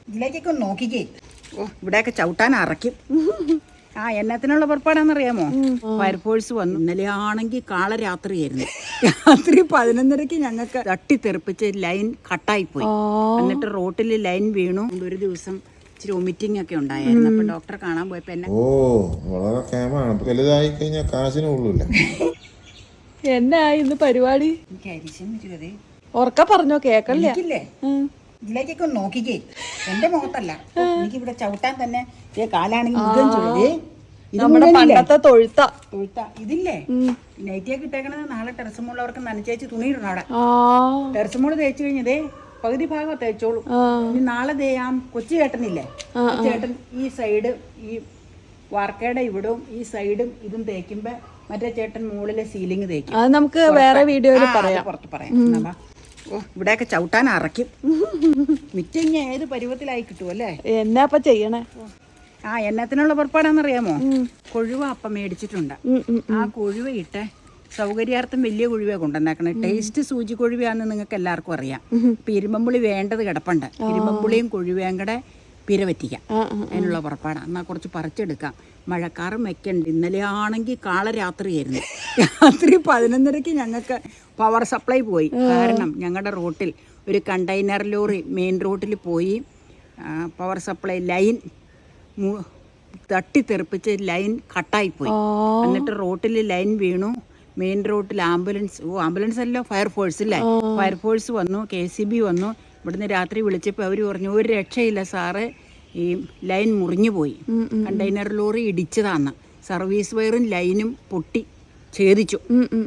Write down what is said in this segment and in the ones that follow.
ഇതിലേക്കൊക്കെ നോക്കിക്കേ. ഓ, ഇവിടെയൊക്കെ ചവിട്ടാൻ അറയ്ക്കും. ആ, എന്നത്തിനുള്ള പുറപ്പാടാന്നറിയാമോ? ഫയർഫോഴ്സ് വന്നു. ഇന്നലെ ആണെങ്കിൽ കാളരാത്രിയായിരുന്നു. രാത്രി 11:30 ഞങ്ങൾക്ക് തട്ടിത്തെറിപ്പിച്ച് ലൈൻ കട്ടായിപ്പോയി. എന്നിട്ട് റോട്ടിൽ ലൈൻ വീണു. ഒരു ദിവസം ഇച്ചിരി വൊമിറ്റിംഗ് ഒക്കെ ഉണ്ടായിരുന്നു. അപ്പൊ ഡോക്ടറെ കാണാൻ പോയപ്പോ എന്നെ വളരെ കേമാണ്. വലുതായി കഴിഞ്ഞാൽ കാശിന് കൊള്ളൂല. എന്നാ ഇന്ന് പരിപാടി? ഉറക്ക പറഞ്ഞോ, കേക്കല്ലേ? ഇതിലേക്കൊക്കെ നോക്കിക്കേ. എന്റെ മുഖത്തല്ല, എനിക്ക് ഇവിടെ ചവിട്ടാൻ തന്നെ കാലാണെങ്കിൽ മുഖം ചൊഴുതേ. നമ്മുടെ പണ്ടത്തെ തൊഴുത്ത ഇതില്ലേ നൈറ്റിയൊക്കെ ഇട്ടേക്കണത്. നാളെ ടെറസുമുള്ളവർക്ക് നനച്ചേച്ച് തുണിയിടണം. അവിടെ ടെറസുമോള് തേച്ച് കഴിഞ്ഞതേ പകുതി ഭാഗം തേച്ചോളൂ. ഇനി നാളെ തേയാം. കൊച്ചു ചേട്ടനില്ലേ, ചേട്ടൻ ഈ സൈഡ് ഈ വാർക്കയുടെ ഇവിടവും ഈ സൈഡും ഇതും തേക്കുമ്പോ മറ്റേ ചേട്ടൻ മുകളിലെ സീലിംഗ് തേക്കും. അത് നമുക്ക് വേറെ വീഡിയോയിൽ പറയാം, പുറത്ത് പറയാം. ഓ, ഇവിടെയൊക്കെ ചവിട്ടാൻ അറയ്ക്കും. മിറ്റിങ് ഏത് പരുവത്തിലായി കിട്ടും അല്ലേ? എന്നാ ഇപ്പൊ ചെയ്യണേ? ആ, എന്നത്തിനുള്ള പുറപ്പാടാന്നറിയാമോ? കൊഴുവ അപ്പം മേടിച്ചിട്ടുണ്ട്. ആ കൊഴുവ ഇട്ട് സൗകര്യാർത്ഥം വലിയ കൊഴുവ കൊണ്ടുവന്നേക്കണേ. ടേസ്റ്റ് സൂചി കൊഴുവയാന്ന് നിങ്ങൾക്ക് എല്ലാവർക്കും അറിയാം. ഇപ്പൊ ഇരുമ്പുളി വേണ്ടത് കിടപ്പുണ്ട്. ഇരുമ്പുളിയും കൊഴുവയും കൂടെ പിര പറ്റിക്കാം. അതിനുള്ള പുറപ്പാടാണ്. എന്നാൽ കുറച്ച് പറിച്ചെടുക്കാം. മഴക്കാറും വെക്കണ്ട്. ഇന്നലെ ആണെങ്കിൽ കാളരാത്രിയായിരുന്നു. രാത്രി 11:30 ഞങ്ങൾക്ക് പവർ സപ്ലൈ പോയി. കാരണം ഞങ്ങളുടെ റോട്ടിൽ ഒരു കണ്ടെയ്നർ ലോറി മെയിൻ റോഡിൽ പോയി പവർ സപ്ലൈ ലൈൻ തട്ടിത്തെറിപ്പിച്ച് ലൈൻ കട്ടായിപ്പോയി. എന്നിട്ട് റോട്ടിൽ ലൈൻ വീണു. മെയിൻ റോഡിൽ ആംബുലൻസ് അല്ല, ഫയർഫോഴ്സ് ഇല്ലേ, ഫയർഫോഴ്സ് വന്നു, KCB വന്നു. ഇവിടുന്ന് രാത്രി വിളിച്ചപ്പോൾ അവർ പറഞ്ഞു ഒരു രക്ഷയില്ല സാറ്, ഈ ലൈൻ മുറിഞ്ഞു പോയി, കണ്ടെയ്നർ ലോറി ഇടിച്ചതാന്ന്. സർവീസ് വയറും ലൈനും പൊട്ടി ഛേദിച്ചു.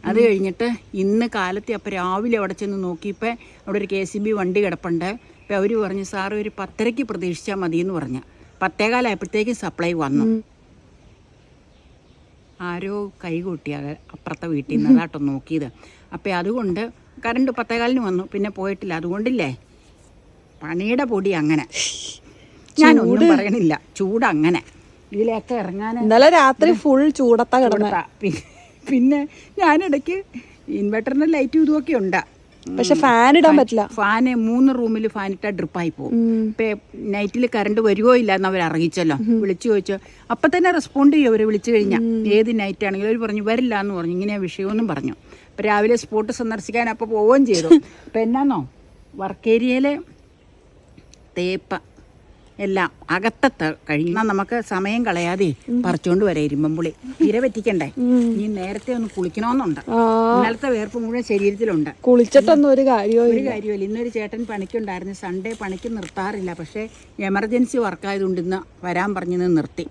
അത് കഴിഞ്ഞിട്ട് ഇന്ന് കാലത്തെ അപ്പം രാവിലെ അവിടെ ചെന്ന് നോക്കിയപ്പോൾ അവിടെ ഒരു KCB വണ്ടി കിടപ്പുണ്ട്. അപ്പോൾ അവർ പറഞ്ഞു സാറ് ഒരു 10:30 പ്രതീക്ഷിച്ചാൽ മതിയെന്ന് പറഞ്ഞു. 10:15 സപ്ലൈ വന്നു. ആരോ കൈകൊട്ടി അപ്പുറത്തെ വീട്ടിൽ നിന്ന്, അതാട്ടോ നോക്കിയത്. അപ്പം അതുകൊണ്ട് കറണ്ട് 10:15 വന്നു, പിന്നെ പോയിട്ടില്ല. അതുകൊണ്ടില്ലേ പണിയുടെ പൊടി അങ്ങനെ. ഞാനൊന്നും പറയണില്ല, ചൂടങ്ങനെ. ഇതിലൊക്കെ ഇറങ്ങാൻ ഇന്നലെ രാത്രി ഫുൾ ചൂടത്താ കിടന്ന. പിന്നെ ഞാനിടയ്ക്ക് ഇൻവെർട്ടറിന്റെ ലൈറ്റും ഇതുമൊക്കെ ഉണ്ട്. പക്ഷെ ഫാൻ ഇടാൻ പറ്റില്ല. ഫാന് 3 റൂമിൽ ഫാനിട്ടാ ഡ്രിപ്പായി പോകും. ഇപ്പൊ നൈറ്റിൽ കറണ്ട് വരുവോ ഇല്ല എന്ന് അവർ അറിയിച്ചല്ലോ. വിളിച്ചു ചോദിച്ചോ, അപ്പൊ തന്നെ റെസ്പോണ്ട് ചെയ്യും അവർ വിളിച്ചു കഴിഞ്ഞാൽ. ഏത് നൈറ്റ് ആണെങ്കിലും അവർ പറഞ്ഞു വരില്ല എന്ന് പറഞ്ഞു. ഇങ്ങനെ വിഷയമൊന്നും പറഞ്ഞു. അപ്പൊ രാവിലെ സ്പോട്ട് സന്ദർശിക്കാൻ അപ്പോൾ പോവുകയും ചെയ്തു. അപ്പൊ എന്നാന്നോ വർക്ക് ഏരിയയിലെ തേപ്പ എല്ലാം അകത്തത്തെ കഴിഞ്ഞാൽ നമുക്ക് സമയം കളയാതെ പറിച്ചോണ്ട് വരാം. ഇരുമ്പുളി തിര പറ്റിക്കണ്ടേ. ഇനി നേരത്തെ ഒന്ന് കുളിക്കണമെന്നുണ്ട്. ഇന്നലത്തെ വേർപ്പ് മുഴുവൻ ശരീരത്തിലുണ്ട്. കുളിച്ചിട്ടൊന്നും ഒരു കാര്യമില്ല. ഇന്നൊരു ചേട്ടൻ പണിക്കുണ്ടായിരുന്നു. സൺഡേ പണിക്ക് നിർത്താറില്ല. പക്ഷെ എമർജൻസി വർക്കായതുകൊണ്ട് ഇന്ന് വരാൻ പറഞ്ഞത് നിർത്തി.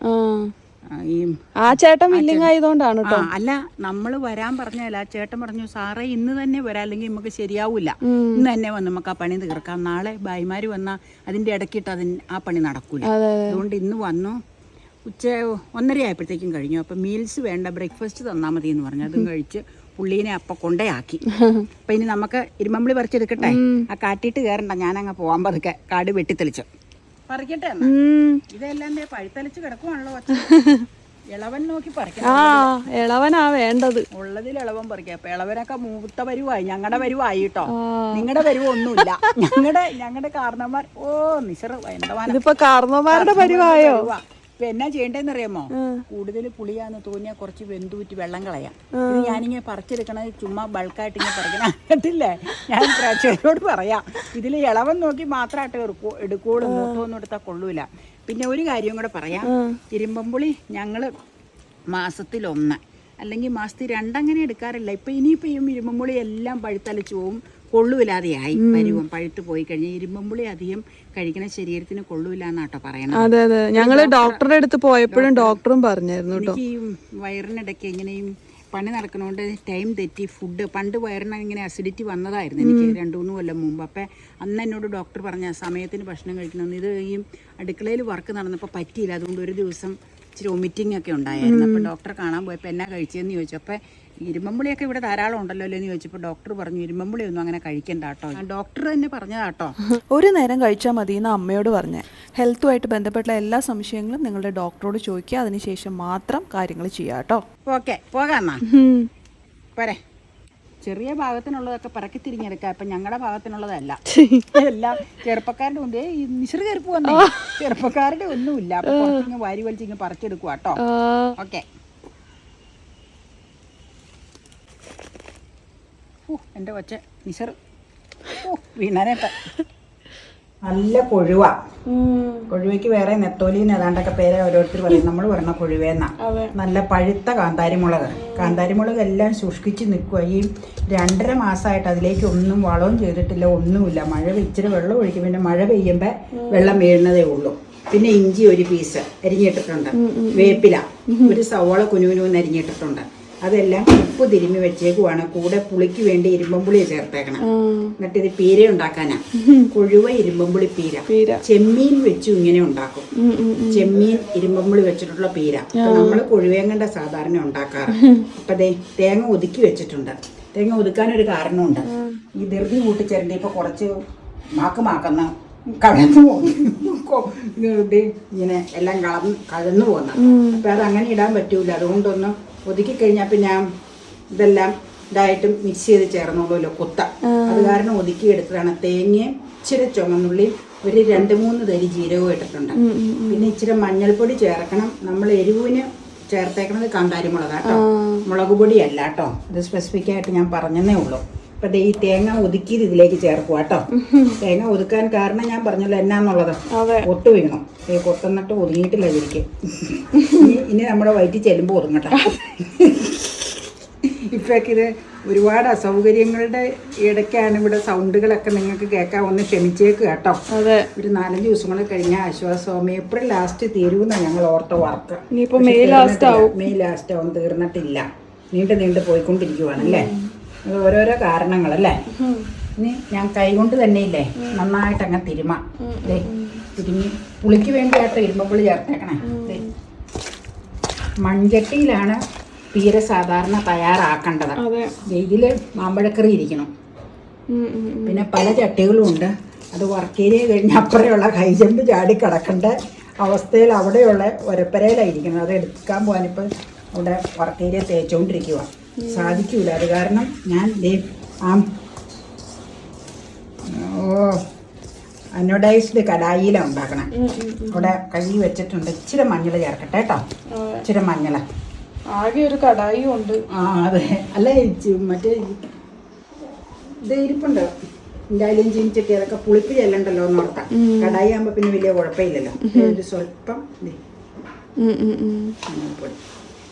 ആ ചേട്ടൻ വില്ലിങ് ആയതുകൊണ്ടാണ് കേട്ടോ. അല്ല, നമ്മള് വരാൻ പറഞ്ഞല്ല. ആ ചേട്ടൻ പറഞ്ഞു സാറേ ഇന്ന് തന്നെ വരാം, അല്ലെങ്കിൽ നമുക്ക് ശരിയാവൂല. ഇന്ന് തന്നെ വന്ന് നമുക്ക് ആ പണി തീർക്കാം. നാളെ ഭായിമാര് വന്നാൽ അതിന്റെ ഇടയ്ക്കിട്ട് ആ പണി നടക്കൂല. അതുകൊണ്ട് ഇന്ന് വന്നു. ഉച്ച 1:30 ആയപ്പോഴത്തേക്കും കഴിഞ്ഞു. അപ്പം മീൽസ് വേണ്ട, ബ്രേക്ക്ഫാസ്റ്റ് തന്നാൽ മതി എന്ന് പറഞ്ഞു. അതും കഴിച്ച് പുള്ളീനെ അപ്പം കൊണ്ടേയാക്കി. അപ്പം ഇനി നമുക്ക് ഇരുമ്പുളി പറിച്ചെടുക്കട്ടെ. ആ കാട്ടിയിട്ട് കയറണ്ട, ഞാനങ്ങ് പോവാൻ പതുക്കെ കാട് വെട്ടിത്തെളിച്ചു പറിക്കട്ടെ. ഇതെല്ലാം പഴുത്തലിച്ച് കിടക്കുവാണല്ലോ. ഇളവൻ നോക്കി പറിക്കണം. ഇളവനാ വേണ്ടത്. ഉള്ളതിൽ ഇളവൻ പറിക്കാം. അപ്പൊ ഇളവനൊക്കെ മൂത്ത വരുവായി. ഞങ്ങളുടെ വരുവായി കേട്ടോ. നിങ്ങളുടെ വരുവൊന്നുമില്ല. ഞങ്ങളുടെ കാരണന്മാർ ഇതിപ്പോ കാരണന്മാരുടെ പരിവായോ? ഇപ്പൊ എന്നാ ചെയ്യേണ്ടതെന്ന് അറിയാമോ? കൂടുതൽ പുളിയാന്ന് തോന്നിയാൽ കുറച്ച് വെന്തൂറ്റി വെള്ളം കളയാം. ഇത് ഞാനിങ്ങനെ പറിച്ചെടുക്കണത് ചുമ്മാ ബൾക്കായിട്ട് ഇങ്ങനെ പറിക്കണം. കേട്ടില്ലേ? ഞാൻ പ്രേക്ഷകരോട് പറയാം, ഇതിൽ ഇളവൻ നോക്കി മാത്രമായിട്ട് എടുക്കുള്ളൂ. മൂത്തൊന്നും എടുത്താൽ കൊള്ളൂല. പിന്നെ ഒരു കാര്യം കൂടെ പറയാം. ഇരുമ്പുളി ഞങ്ങള് മാസത്തിൽ 1 അല്ലെങ്കിൽ മാസത്തിൽ 2 അങ്ങനെ എടുക്കാറില്ല. ഇപ്പൊ ഇനിയിപ്പം ഇരുമ്പുളി എല്ലാം പഴുത്തലച്ചു പോവും. കൊള്ളൂലാതെയായി പരുവം പഴുത്ത് പോയി കഴിഞ്ഞാൽ. ഇരുമ്പുളി അധികം കഴിക്കണ ശരീരത്തിന് കൊള്ളൂല എന്നാട്ടോ പറയണത്. അതെ അതെ, ഞങ്ങള് ഡോക്ടറുടെ അടുത്ത് പോയപ്പോഴും ഡോക്ടറും പറഞ്ഞായിരുന്നു. എനിക്ക് ഈ വയറിനിടയ്ക്ക് എങ്ങനെയും പണി നടക്കണോണ്ട് ടൈം തെറ്റി ഫുഡ്. പണ്ട് വയറിന് ഇങ്ങനെ അസിഡിറ്റി വന്നതായിരുന്നു എനിക്ക് 2-3 കൊല്ലം മുമ്പ്. അപ്പം അന്ന് എന്നോട് ഡോക്ടർ പറഞ്ഞ സമയത്തിന് ഭക്ഷണം കഴിക്കണമെന്ന്. ഇത് ഈ അടുക്കളയിൽ വർക്ക് നടന്നപ്പോൾ പറ്റിയില്ല. അതുകൊണ്ട് ഒരു ദിവസം ഇച്ചിരി വൊമിറ്റിംഗ് ഒക്കെ ഉണ്ടായിരുന്നു. അപ്പം ഡോക്ടറെ കാണാൻ പോയപ്പോൾ എന്നാ കഴിച്ചതെന്ന് ചോദിച്ചു. അപ്പം ഇരുമ്പുളിയൊക്കെ ഇവിടെ ധാരാളം ഉണ്ടല്ലോ എന്ന് ചോദിച്ചപ്പോൾ ഡോക്ടർ പറഞ്ഞു ഇരുമ്പുളി ഒന്നും അങ്ങനെ കഴിക്കണ്ട കേട്ടോ. ഡോക്ടർ തന്നെ പറഞ്ഞതാട്ടോ. ഒരു നേരം കഴിച്ചാൽ മതി എന്ന് അമ്മയോട് പറഞ്ഞേ. ഹെൽത്തുമായിട്ട് ബന്ധപ്പെട്ട എല്ലാ സംശയങ്ങളും നിങ്ങളുടെ ഡോക്ടറോട് ചോദിക്കുക. അതിനുശേഷം മാത്രം കാര്യങ്ങൾ ചെയ്യാം കേട്ടോ. ഓക്കെ, പോകാന്നാ പോരെ. ചെറിയ ഭാഗത്തിനുള്ളതൊക്കെ പറക്കി തിരിഞ്ഞെടുക്കാം. ഇപ്പം ഞങ്ങളുടെ ഭാഗത്തിനുള്ളതല്ല, എല്ലാം ചെറുപ്പക്കാരുടെ ഉണ്ട്. ഈ നിശ്ചർ കയറി പോകുന്നേ, ചെറുപ്പക്കാരുടെ ഒന്നുമില്ല. അപ്പം കുറച്ചിങ്ങ് വാരി വലിച്ചിങ്ങ് പറിച്ചെടുക്കുക കേട്ടോ. ഓക്കെ. എൻ്റെ കൊച്ച നിശ്ചർ വീണാനേട്ട. നല്ല കൊഴുവ. കൊഴുവയ്ക്ക് വേറെ നെത്തോലിന്ന് ഏതാണ്ടൊക്കെ പേരെ ഓരോരുത്തർ പറയും. നമ്മൾ പറഞ്ഞ കൊഴുവേന്നാ. നല്ല പഴുത്ത കാന്താരിമുളക്. കാന്താരിമുളക് എല്ലാം ശുഷ്കിച്ച് നിൽക്കുക. ഈ 2.5 മാസമായിട്ട് അതിലേക്ക് ഒന്നും വളവും ചെയ്തിട്ടില്ല, ഒന്നുമില്ല. മഴ ഇച്ചിരി വെള്ളം ഒഴിക്കും, പിന്നെ മഴ പെയ്യുമ്പോൾ വെള്ളം വീഴുന്നതേ ഉള്ളൂ. പിന്നെ ഇഞ്ചി 1 പീസ് അരിഞ്ഞിട്ടിട്ടുണ്ട്, വേപ്പില 1 സവോള കുനുകുനുന്ന് അരിഞ്ഞിട്ടിട്ടുണ്ട്. അതെല്ലാം ഉപ്പ് തിരുമ്മി വെച്ചേക്കുവാണ്. കൂടെ പുളിക്ക് വേണ്ടി ഇരുമ്പമ്പുളി ചേർത്തേക്കണം. എന്നിട്ട് ഇത് പീര ഉണ്ടാക്കാനാ. കൊഴുവ ഇരുമ്പമ്പുളി പീര. ചെമ്മീൻ വെച്ചു ഇങ്ങനെ ഉണ്ടാക്കും. ചെമ്മീൻ ഇരുമ്പമ്പുളി വെച്ചിട്ടുള്ള പീര നമ്മള് കൊഴുവേം കണ്ട സാധാരണ ഉണ്ടാക്കാറ്. അപ്പൊ തേങ്ങ ഒതുക്കി വെച്ചിട്ടുണ്ട്. തേങ്ങ ഒതുക്കാനൊരു കാരണമുണ്ട്. ഈ ധൃതി കൂട്ടിച്ചേരണ്ടി ഇപ്പൊ കുറച്ച് മാക്കുന്ന കഴന്നു ഇങ്ങനെ എല്ലാം കഴന്നു പോകുന്ന. അപ്പൊ അതങ്ങനെ ഇടാൻ പറ്റൂല. അതുകൊണ്ടൊന്നും ഒതുക്കി കഴിഞ്ഞാൽ പിന്നെ ഇതെല്ലാം ഇതായിട്ടും മിക്സ് ചെയ്ത് ചേർന്നോളൂല്ലോ കുത്ത. അത് കാരണം ഒതുക്കി എടുത്തതാണ്. തേങ്ങയും ഇച്ചിരി ചുമന്നുള്ളിയും 2-3 തരി ജീരകവും ഇട്ടിട്ടുണ്ട്. പിന്നെ ഇച്ചിരി മഞ്ഞൾപ്പൊടി ചേർക്കണം. നമ്മൾ എരിവിന് ചേർത്തേക്കണത് കാന്താരിമുളക് കേട്ടോ, മുളക് പൊടിയല്ല കേട്ടോ. ഇത് സ്പെസിഫിക് ആയിട്ട് ഞാൻ പറഞ്ഞതേ ഉള്ളൂ. അപ്പം ഈ തേങ്ങ ഒതുക്കിയത് ഇതിലേക്ക് ചേർക്കുക കേട്ടോ. തേങ്ങ ഒതുക്കാൻ കാരണം ഞാൻ പറഞ്ഞല്ലോ എന്നാന്നുള്ളത്. കൊത്ത് വീണു. കൊത്തുന്നിട്ട് ഒതുങ്ങിയിട്ടില്ല ഇതിലേക്ക്. ഇനി നമ്മുടെ വയറ്റിൽ ചെല്ലുമ്പോൾ ഒതുങ്ങട്ടെ. ഇപ്പൊക്കെ ഇത് ഒരുപാട് അസൗകര്യങ്ങളുടെ ഇടയ്ക്കാണ് ഇവിടെ സൗണ്ടുകളൊക്കെ നിങ്ങൾക്ക് കേൾക്കാൻ. ഒന്ന് ക്ഷമിച്ചേക്ക് കേട്ടോ. ഒരു 4-5 ദിവസം കൂടെ കഴിഞ്ഞാൽ ആശ്വാസമാവും. ഏപ്രിൽ ലാസ്റ്റ് തീരുമെന്നാണ് ഞങ്ങൾ ഓർത്ത വർക്ക്. മെയ് ലാസ്റ്റ് ആവും. തീർന്നിട്ടില്ല, നീണ്ടു പോയിക്കൊണ്ടിരിക്കുവാണല്ലേ. അത് ഓരോരോ കാരണങ്ങളല്ലേ. ഇനി ഞാൻ കൈകൊണ്ട് തന്നെ ഇല്ലേ നന്നായിട്ട് അങ്ങ് തിരുമ. തിരുമ്മി പുളിക്ക് വേണ്ടിയാട്ടോ ഇരുമ്പുളി ചേർത്തേക്കണേ. മൺചട്ടിയിലാണ് പീര സാധാരണ തയ്യാറാക്കേണ്ടത്. ഇതിൽ മാമ്പഴക്കറി ഇരിക്കണം. പിന്നെ പല ചട്ടികളും ഉണ്ട്. അത് വർക്കേരിയ കഴിഞ്ഞ് അപ്പുറയുള്ള കൈചമ്പ് ചാടി കിടക്കേണ്ട അവസ്ഥയിൽ അവിടെയുള്ള ഒരപ്പരയിലായിരിക്കുന്നത്. അത് എടുക്കാൻ പോകാനിപ്പോൾ അവിടെ വർക്കേരിയ തേച്ചുകൊണ്ടിരിക്കുക. സാധിക്കൂല. അത് കാരണം ഞാൻ അനോഡൈസ്ഡ് കടായിയിലാണ് ഉണ്ടാക്കണം. അവിടെ കഴുകി വെച്ചിട്ടുണ്ട്. ഇച്ചിരി മഞ്ഞൾ ചേർക്കട്ടെ കേട്ടോ. ഇച്ചിരി മഞ്ഞൾ. ആകെ ഒരു കടായി ഉണ്ട്. അതെ. അല്ല മറ്റേ ഇത് ഇരിപ്പുണ്ട്. എന്തായാലും ചീനിച്ചട്ടി അതൊക്കെ പുളിപ്പ് ചെല്ലണ്ടല്ലോ എന്ന് ഓർത്താം. കടായി ആകുമ്പോൾ പിന്നെ വലിയ കുഴപ്പമില്ലല്ലോ. ഒരു സ്വല്പം മഞ്ഞൾപ്പൊടി.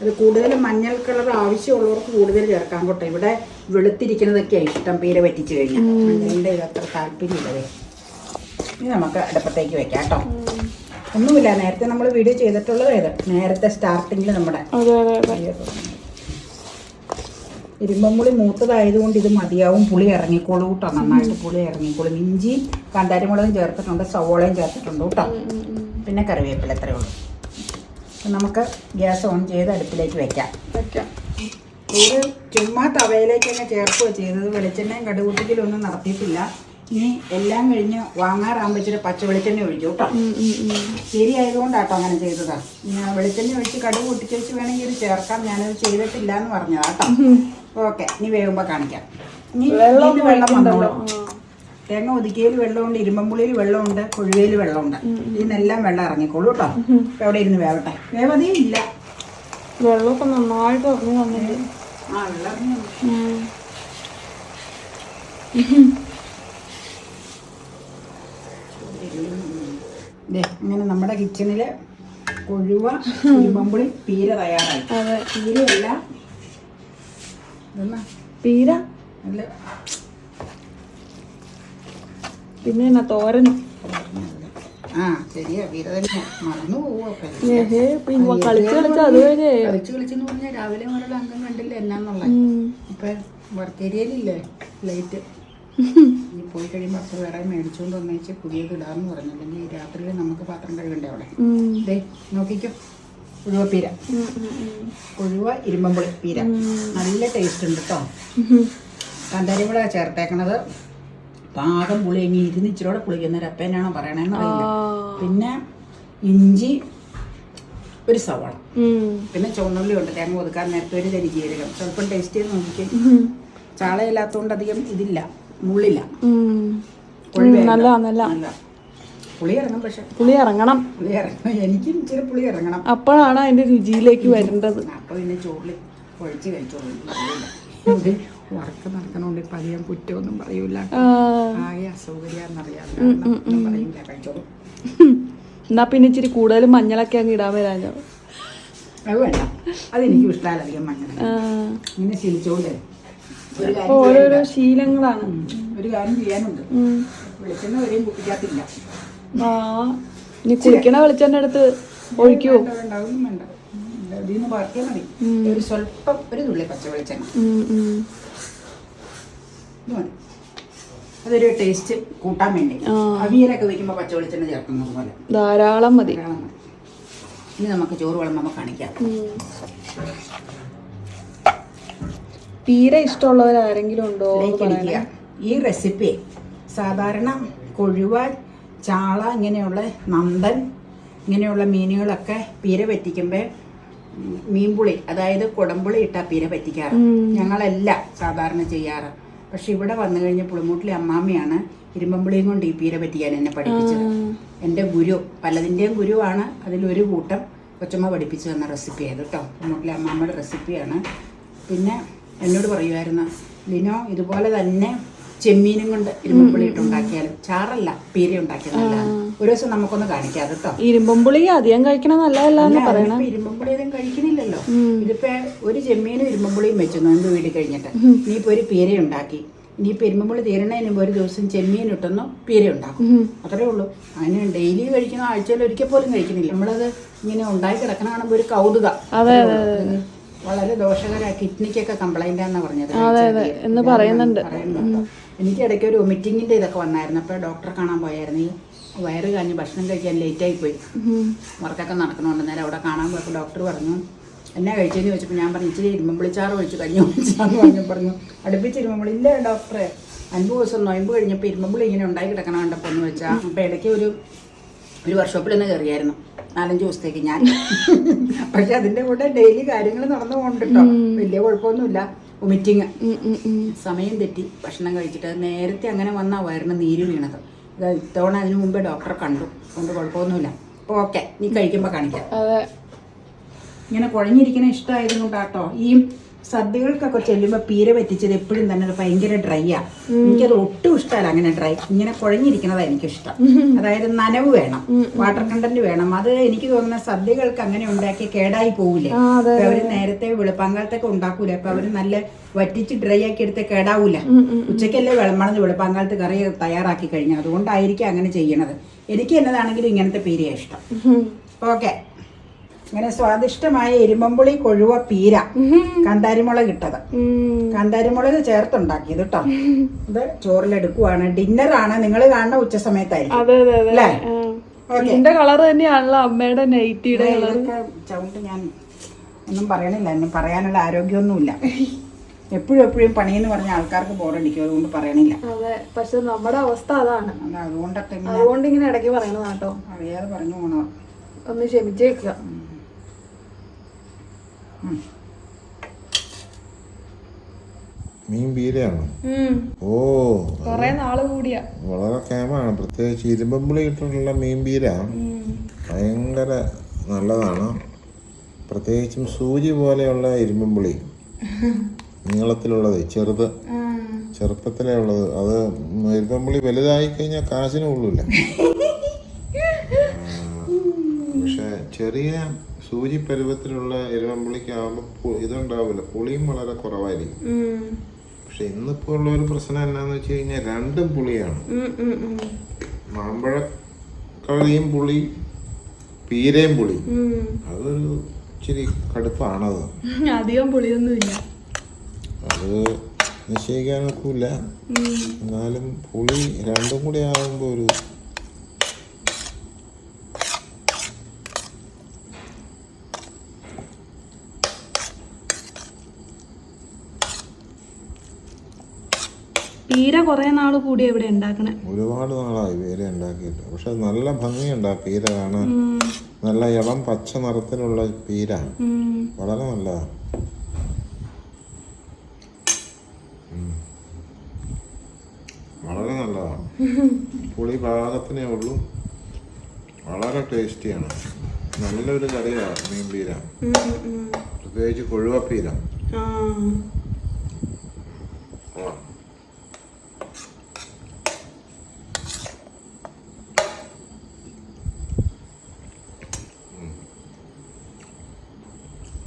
അത് കൂടുതൽ മഞ്ഞൾ കളർ ആവശ്യമുള്ളവർക്ക് കൂടുതൽ ചേർക്കാൻ കേട്ടോ. ഇവിടെ വെളുത്തിരിക്കുന്നതൊക്കെയാണ് ഇഷ്ടം പീര പറ്റിച്ചു കഴിഞ്ഞാൽ. മഞ്ഞളിൻ്റെ ഇത് അത്ര താല്പര്യമില്ലതേ. ഇനി നമുക്ക് അടുപ്പത്തേക്ക് വെക്കാം കേട്ടോ. ഒന്നുമില്ല, നേരത്തെ നമ്മൾ വീഡിയോ ചെയ്തിട്ടുള്ളത് ഏത് നേരത്തെ സ്റ്റാർട്ടിങ്ങിൽ നമ്മുടെ ഇരുമ്പമ്പുളി മൂത്തതായതുകൊണ്ട് ഇത് മതിയാവും. പുളി ഇറങ്ങിക്കോളൂ കേട്ടോ. നന്നായിട്ട് പുളി ഇറങ്ങിക്കോളും. ഇഞ്ചി കാന്താരിമുളകും ചേർത്തിട്ടുണ്ട്, സവോളയും ചേർത്തിട്ടുണ്ട് കേട്ടോ. പിന്നെ കറിവേപ്പില. എത്രയേ ഉള്ളൂ. നമുക്ക് ഗ്യാസ് ഓൺ ചെയ്ത് അടുപ്പിലേക്ക് വെക്കാം. ഇത് ചുമ്മാ തവയിലേക്ക് തന്നെ ചേർക്കുക ചെയ്തത്. വെളിച്ചെണ്ണയും കടുകൂട്ടിക്കലൊന്നും നടത്തിയിട്ടില്ല. ഇനി എല്ലാം കഴിഞ്ഞ് വാങ്ങാറാകുമ്പോൾ ഇച്ചിരി പച്ച വെളിച്ചെണ്ണ ഒഴിച്ചു കേട്ടോ. ശരിയായതുകൊണ്ടാട്ടോ അങ്ങനെ ചെയ്തതാണ്. ഞാൻ വെളിച്ചെണ്ണ ഒഴിച്ച് കടുക് പൊട്ടിച്ച് വെച്ച് വേണമെങ്കിൽ ഇത് ചേർക്കാം. ഞാനത് ചെയ്തിട്ടില്ല എന്ന് പറഞ്ഞതാട്ടോ. ഓക്കെ, ഇനി വേകുമ്പോൾ കാണിക്കാം. ഇനി വെള്ളം വന്നോളൂ. തേങ്ങ ഒതുക്കിയതിൽ വെള്ളമുണ്ട്, ഇരുമ്പമ്പുളിയിൽ വെള്ളമുണ്ട്, കൊഴുവയിൽ വെള്ളമുണ്ട്. ഇതിനെല്ലാം വെള്ളം ഇറങ്ങിക്കോളൂ കേട്ടോ. ഇപ്പം എവിടെ ഇരുന്ന് വേവട്ടെ. വേവതേ ഇല്ല. വെള്ളമൊക്കെ നന്നായിട്ട് ഇറങ്ങി വന്നിട്ട്. വെള്ളം ഇങ്ങനെ നമ്മുടെ കിച്ചണില് കൊഴുവ ഇരുമ്പമ്പുളി പീര തയ്യാറായി. പീരയല്ല, പീര അല്ല, പിന്നെ എന്നാ തോരൻ. ശരിയാ, പീര തന്നെ. മറന്നു പോവോ. കളിച്ചെന്ന് പറഞ്ഞാൽ രാവിലെ മുതലുള്ള അംഗം കണ്ടില്ല എന്നാന്നുള്ള. ഇപ്പൊ വർക്ക് ഏരിയയിലില്ലേ ലൈറ്റ്. ഇനി പോയി കഴിയുമ്പോൾ അപ്പോൾ വേറെ മേടിച്ചുകൊണ്ട് വന്നേച്ച് പുതിയത് ഇടാന്ന് പറഞ്ഞു. അല്ലെങ്കിൽ രാത്രിയിൽ നമുക്ക് പാത്രം കഴുകണ്ടേ അവിടെ. ദേ നോക്കിക്കോ, കൊഴുവ പീര. കൊഴുവ ഇരുമ്പമ്പുളി പീര നല്ല ടേസ്റ്റ് ഉണ്ട് കേട്ടോ. കാന്താരിയും കൂടെ ചേർത്തേക്കണത്. പാകം പുളി ഇനി ഇച്ചിരിയോടെ പുളിക്കുന്നൊരു അപ്പേനാണോ പറയണേന്ന് അറിയില്ല. പിന്നെ ഇഞ്ചി, ഒരു സവാള, പിന്നെ ചുവന്നുള്ളി ഉണ്ട്. തേങ്ങ ഒതുക്കാൻ നേരത്തെ ഒരു തരി ജീരകം. സ്വല്പം ടേസ്റ്റ് ചെയ്ത് നോക്കിക്കേ. ചാളയില്ലാത്തതുകൊണ്ട് അധികം ഇതില്ല, മുള്ളില്ല. നല്ല നല്ല പുളി ഇറങ്ങും. പക്ഷെ പുളി ഇറങ്ങണം. പുളി ഇറങ്ങണം, എനിക്കും ഇച്ചിരി പുളി ഇറങ്ങണം. അപ്പോഴാണ് അതിന്റെ രുചിയിലേക്ക് വരേണ്ടത്. അപ്പോൾ പിന്നെ ചോറിൽ കുഴച്ച് കഴിച്ചോളൂ. വർക്ക് നടക്കണോണ്ട് ഇപ്പം അധികം കുറ്റമൊന്നും പറയൂല. ആകെ അസൗകര്യാന്നറിയാം, ഒന്നും പറയൂല, കഴിച്ചോളൂ. എന്നാ പിന്നെ ഇച്ചിരി കൂടുതൽ മഞ്ഞളൊക്കെ അങ്ങ് ഇടാൻ വരാഞ്ഞോ? അത് വേണ്ട, അതെനിക്കും ഇഷ്ടമല്ല അധികം മഞ്ഞൾ. ഇങ്ങനെ ശീലിച്ചോണ്ട് ഓരോരോ ശീലങ്ങളാണ്. ഒരു കാര്യം ചെയ്യാനുണ്ട്, വെളിച്ചെണ്ണ വരെയും കുപ്പിക്കാത്തില്ല. ഇനി കുളിക്കണ വെളിച്ചെണ്ണ എടുത്ത് ഒഴിക്കൂ. വേണ്ട, ഒന്നും വേണ്ട, ഇതിൽ നിന്ന് ബാക്കിയാൽ മതി. ഒരു സ്വല്പം, ഒരു തുള്ളി പച്ച വെളിച്ചെണ്ണ മതി. അതൊരു ടേസ്റ്റ് കൂട്ടാൻ വേണ്ടി. അവിയലൊക്കെ വെക്കുമ്പോൾ പച്ച വെളിച്ചെണ്ണ ചേർക്കുന്നത് പോലെ ധാരാളം മതി. ഇനി നമുക്ക് ചോറ് വിളമ്പുമ്പോൾ കാണിക്കാം. പീര ഇഷ്ടമുള്ളവരാരെങ്കിലും ഉണ്ടോ? ഈ റെസിപ്പി സാധാരണ കൊഴുവ, ചാള, ഇങ്ങനെയുള്ള നന്ദൻ, ഇങ്ങനെയുള്ള മീനുകളൊക്കെ പീര പറ്റിക്കുമ്പോൾ മീൻപുളി, അതായത് കുടംപുളി ഇട്ടാ പീര പറ്റിക്കാറ്. ഞങ്ങളല്ല സാധാരണ ചെയ്യാറ്. പക്ഷെ ഇവിടെ വന്നു കഴിഞ്ഞ പുളിമൂട്ടിലെ അമ്മാമ്മയാണ് ഇരുമ്പമ്പുളിയും കൊണ്ട് ഈ പീര പറ്റിക്കാൻ എന്നെ പഠിപ്പിച്ചത്. എൻ്റെ ഗുരു, പലതിൻ്റെയും ഗുരുവാണ്. അതിലൊരു കൂട്ടം കൊച്ചമ്മ പഠിപ്പിച്ചു തന്ന റെസിപ്പിയായത് കേട്ടോ. പുളിമൂട്ടിലെ അമ്മാമ്മയുടെ റെസിപ്പിയാണ്. പിന്നെ എന്നോട് പറയുമായിരുന്നു, ലിനോ ഇതുപോലെ തന്നെ ചെമ്മീനും കൊണ്ട് ഇരുമ്പുളി ഇട്ടുണ്ടാക്കിയാലും, ചാറല്ല പീര ഉണ്ടാക്കിയതല്ല, ഒരു ദിവസം നമുക്കൊന്ന് കാണിക്കാം കേട്ടോ. ഇരുമ്പുളി അധികം കഴിക്കണ നല്ലതല്ല. ഇരുമ്പുളി അധികം കഴിക്കണില്ലല്ലോ. ഇതിപ്പോ ഒരു ചെമ്മീനും ഇരുമ്പുളിയും വെച്ചു നോമ്പ് വീട്ടിൽ കഴിഞ്ഞിട്ട് ഇനിയിപ്പോ ഒരു പീര ഉണ്ടാക്കി. ഇനിയിപ്പോ ഇരുമ്പുളി തീരണതിന് മുമ്പ് ഒരു ദിവസം ചെമ്മീൻ ഇട്ടൊന്ന് പീര ഉണ്ടാക്കും. അത്രേ ഉള്ളൂ. അതിന് ഡെയിലി കഴിക്കുന്ന, ആഴ്ചയിൽ ഒരിക്കൽ പോലും കഴിക്കുന്നില്ല. നമ്മളത് ഇങ്ങനെ ഉണ്ടാക്കി കിടക്കണ കാണുമ്പോൾ ഒരു കൗതുക. വളരെ ദോഷകര, കിഡ്നിക്കൊക്കെ കംപ്ലൈന്റ് ആണെന്ന് പറഞ്ഞത് എന്ന് പറയുന്നുണ്ട്. എനിക്ക് ഇടയ്ക്ക് ഒരു വൊമിറ്റിങ്ങിന്റെ ഇതൊക്കെ വന്നായിരുന്നു. അപ്പോൾ ഡോക്ടറെ കാണാൻ പോയായിരുന്നു. ഈ വയറ് കാഞ്ഞ് ഭക്ഷണം കഴിക്കാൻ ലേറ്റായി പോയി, വർക്കൊക്കെ നടക്കണോണ്ട്. നേരം അവിടെ കാണാൻ പോയപ്പോൾ ഡോക്ടർ പറഞ്ഞു, എന്നാ കഴിച്ചതെന്ന് ചോദിച്ചപ്പോൾ ഞാൻ പറഞ്ഞു, ഇച്ചിരി ഇരുമ്പുളിച്ചാറ് ഒഴിച്ച് കഞ്ഞി ഒഴിച്ചാന്ന് പറഞ്ഞു. അടുപ്പിച്ച് ഇരുമ്പുളി ഇല്ല ഡോക്ടറെ, 5 ദിവസം നൊയമ്പ് കഴിഞ്ഞപ്പോൾ ഇരുമ്പുളി ഇങ്ങനെ ഉണ്ടാക്കി കിടക്കണം കണ്ടപ്പോൾ എന്ന് വെച്ചാൽ. അപ്പോൾ ഇടയ്ക്ക് ഒരു വർക്ക്ഷോപ്പിൽ നിന്ന് കയറിയായിരുന്നു 4-5 ദിവസത്തേക്ക് ഞാൻ. പക്ഷെ അതിൻ്റെ കൂടെ ഡെയിലി കാര്യങ്ങൾ നടന്നു പോകുന്നുണ്ട് കേട്ടോ, വലിയ കുഴപ്പമൊന്നുമില്ല. വൊമിറ്റിങ്, സമയം തെറ്റി ഭക്ഷണം കഴിച്ചിട്ട് നേരത്തെ അങ്ങനെ വന്നാൽ വയറിന് നീര് വീണത്. ഇത്തവണ അതിന് മുമ്പേ ഡോക്ടറെ കണ്ടു, കൊണ്ട് കുഴപ്പമൊന്നുമില്ല. അപ്പോൾ ഓക്കെ, നീ കഴിക്കുമ്പോൾ കാണിക്കാം. ഇങ്ങനെ കുഴഞ്ഞിരിക്കണ ഇഷ്ടമായത് കൊണ്ടാട്ടോ. ഈ സദ്യകൾക്കൊക്കെ ചെല്ലുമ്പോൾ പീര പറ്റിച്ചത് എപ്പോഴും തന്നെ അത് ഭയങ്കര ഡ്രൈയാണ്. എനിക്കത് ഒട്ടും ഇഷ്ടമല്ല അങ്ങനെ ഡ്രൈ. ഇങ്ങനെ കുഴഞ്ഞിരിക്കണതാണ് എനിക്കിഷ്ടം. അതായത് നനവ് വേണം, വാട്ടർ കണ്ടന്റ് വേണം. അത് എനിക്ക് തോന്നുന്ന സദ്യകൾക്ക് അങ്ങനെ ഉണ്ടാക്കി കേടായി പോവില്ലേ. അപ്പൊ അവര് നേരത്തെ വെളുപ്പാങ്കാലത്തൊക്കെ ഉണ്ടാക്കൂല. അപ്പൊ അവര് നല്ല വറ്റിച്ച് ഡ്രൈ ആക്കി എടുത്ത് കേടാവൂല. ഉച്ചക്കല്ലേ വിളമ്പണത് വെളുപ്പാങ്കാലത്ത് കറി തയ്യാറാക്കി കഴിഞ്ഞാൽ. അതുകൊണ്ടായിരിക്കും അങ്ങനെ ചെയ്യണത്. എനിക്ക് എന്നതാണെങ്കിലും ഇങ്ങനത്തെ പീരയാ ഇഷ്ടം. ഓക്കെ, ഇങ്ങനെ സ്വാദിഷ്ടമായ ഇരുമ്പുളി കൊഴുവ പീര, കാന്താരിമുളക് ഇട്ടത്, കാന്താരിമുളക് ചേർത്തുണ്ടാക്കിയത് കേട്ടോ. ഇത് ചോറിലെടുക്കുവാണ്. ഡിന്നറാണ്, നിങ്ങൾ കാണുന്ന ഉച്ച സമയത്തായിരിക്കും അല്ലേ? ഇതിന്റെ കളർ തന്നെയാണല്ലോ അമ്മയുടെ നൈറ്റിയുടെ ചവിണ്ട്. ഞാൻ ഒന്നും പറയണില്ല, എന്നെ പറയാനുള്ള ആരോഗ്യമൊന്നുമില്ല. എപ്പോഴും പണിയെന്ന് പറഞ്ഞ ആൾക്കാർക്ക് ബോറടിക്കും, അതുകൊണ്ട് പറയണില്ല. അതെ, പക്ഷെ നമ്മുടെ അവസ്ഥ അതാണ്. അതുകൊണ്ട് ഇങ്ങനെ ഇടയ്ക്ക് പറയണത് കേട്ടോ. അറിയാതെ പറഞ്ഞു പോണോ, ഒന്ന് ക്ഷമിച്ചേക്കുക. മീൻ പീരയാണ്. ഓ, കൊറേ നാള് കൂടിയാ. വളരെ കേമാണ്. പ്രത്യേകിച്ച് ഇരുമ്പുളി ഇട്ടിട്ടുള്ള മീൻ പീര ഭയങ്കര നല്ലതാണ്. പ്രത്യേകിച്ചും സൂചി പോലെയുള്ള ഇരുമ്പുളി, നീളത്തിലുള്ളത്, ചെറുപ്പത്തിലേ ഉള്ളത്. അത് ഇരുമ്പുളി വലുതായി കഴിഞ്ഞാൽ കാശിന് കൊള്ളൂല. പക്ഷെ ചെറിയ സൂചി പരുവത്തിലുള്ള ഇരുമ്പുളിക്കാവുമ്പോൾ ഇതുണ്ടാവില്ല, പുളിയും വളരെ കുറവായിരിക്കും. പക്ഷെ ഇന്നിപ്പോ ഉള്ള ഒരു പ്രശ്നം എന്നാന്ന് വെച്ച് കഴിഞ്ഞാൽ രണ്ടും പുളിയാണ്. മാമ്പഴ കളിയും പുളി, പീരയും പുളി. അതൊരു ഇച്ചിരി കടുപ്പാണത്. അധികം പുളിയൊന്നുമില്ല, അത് നിശ്ചയിക്കാൻ ഒക്കില്ല. എന്നാലും പുളി രണ്ടും കൂടി ആകുമ്പോ ഒരു പീര കുറെ നാള് കൂടി ഇവിടെ ഉണ്ടാക്കണേ. ഒരുപാട് നാളായി പീര ഉണ്ടാക്കിയിട്ട്. പക്ഷെ നല്ല ഭംഗിയുണ്ട് ആ പീര കാണാൻ. നല്ല ഇളം പച്ച നിറത്തിലുള്ള പീര, വളരെ നല്ലതാണ്. പുളി പാകത്തിനേ ഉള്ളൂ. വളരെ ടേസ്റ്റിയാണ്. നല്ലൊരു കറിയാണ് മീൻ പീര, പ്രത്യേകിച്ച് കൊഴുവപ്പീര.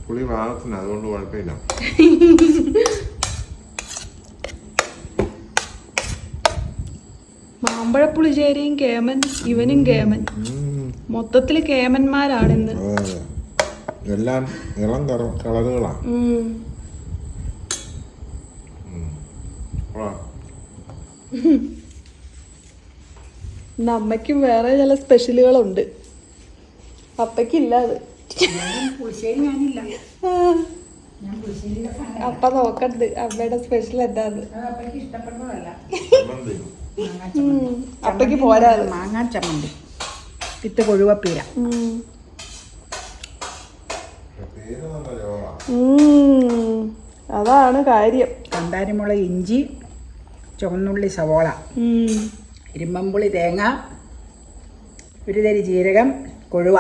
പുളി പാകത്തിന്, അതുകൊണ്ട് കുഴപ്പമില്ല. മാമ്പഴപ്പുളിശ്ശേരിയും കേമൻ, ഇവനും കേമൻ. മൊത്തത്തില് കേമന്മാരാണ് ഇന്ന്. അതെ, എല്ലാം ഇളം കളറുകളാണ്. ഇന്ന് അമ്മയ്ക്കും വേറെ ചില സ്പെഷ്യലുകളുണ്ട്, അപ്പയ്ക്കില്ല അത്. അപ്പ നോക്കണ്ട് അമ്മയുടെ സ്പെഷ്യൽ എന്താന്ന്. അപ്പയ്ക്ക് പോരാത്. മാങ്ങാ ചമ്മന്തി വിത്ത് കൊഴുവപ്പീര. അതാണ് കാര്യം. കാന്താരിമുളക്, ഇഞ്ചി, ചുവന്നുള്ളി, സവോള, ഇരുമ്പമ്പുളി, തേങ്ങ, ഒരു തരി ജീരകം, കൊഴുവ.